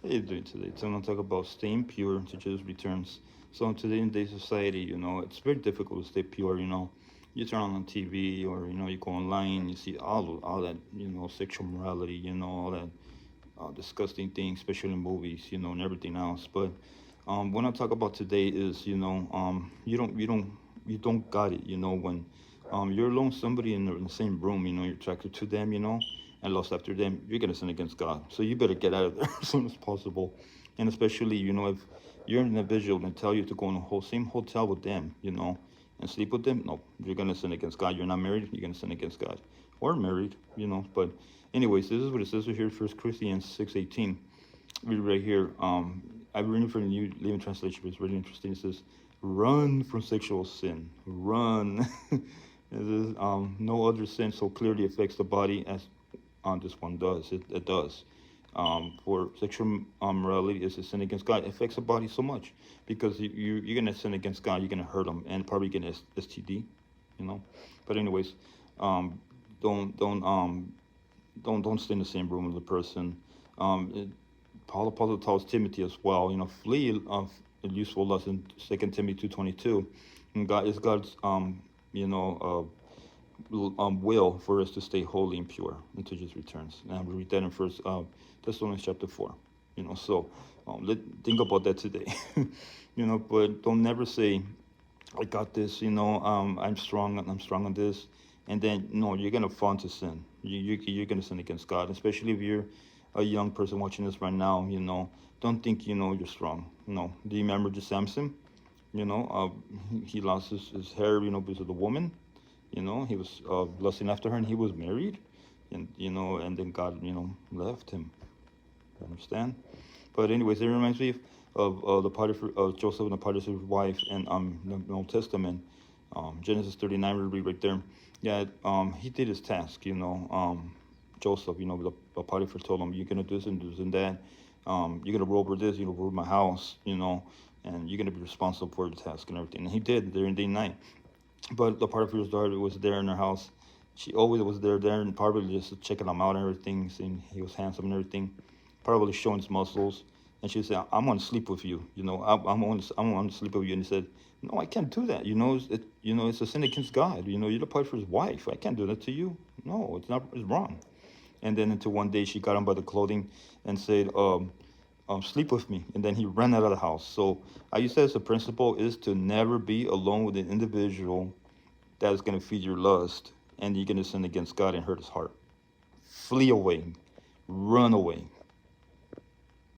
How you doing today? So I'm gonna talk about staying pure to Jesus returns. So in today's society, it's very difficult to stay pure. You turn on TV or you go online, you see all that sexual morality, all that disgusting things, especially in movies, and everything else. But what I talk about today is you don't got it. When you're alone, somebody in the same room, you're attracted to them, and lust after them, you're gonna sin against God. So you better get out of there as soon as possible. And especially, if you're an individual and tell you to go in the whole same hotel with them, and sleep with them, no, you're gonna sin against God. You're not married, you're gonna sin against God. Or married, But anyways, this is what it says right here, 1 Corinthians 6:18. Read right here. I'm reading from the New Living Translation, but it's really interesting. It says, "Run from sexual sin. Run." It is, no other sin so clearly affects the body as this one does. It does. For sexual morality is a sin against God. It affects the body so much because you're gonna sin against God. You're gonna hurt them and probably get an STD. But anyways, um, don't stay in the same room with the person. Paul tells Timothy as well. Flee of useful lust in 2 Timothy 2:22. And God is God's you know will for us to stay holy and pure until Jesus returns. And we read that in First Thessalonians chapter 4. So think about that today. But don't never say, "I got this." I'm strong. I'm strong on this, and then no, you're gonna fall into sin. You're gonna sin against God, especially if you're a young person watching this right now. Don't think you're strong. No. Do you remember just Samson? He lost his hair, because of the woman. He was lusting after her, and he was married, and then God, left him. You understand? But anyways, it reminds me of the Potiphar, of Joseph and the Potiphar's wife, and the Old Testament, Genesis 39. We read right there. Yeah, he did his task. Joseph. The Potiphar told him, "You're gonna do this and this and that. You're gonna rule over this. Rule over my house. And you're gonna be responsible for the task and everything." And he did during day and night. But the Potiphar's daughter was there in her house. She always was there, and probably just checking him out and everything, seeing he was handsome and everything, probably showing his muscles. And she said, "I'm gonna sleep with you. I'm gonna sleep with you." And he said, "No, I can't do that. It's a sin against God. You're the Potiphar's wife. I can't do that to you. No, it's not. It's wrong." And then until one day she got him by the clothing and said, "Sleep with me." And then he ran out of the house. So I use that as a principle is to never be alone with an individual that is going to feed your lust, and you're going to sin against God and hurt his heart. Flee away, run away.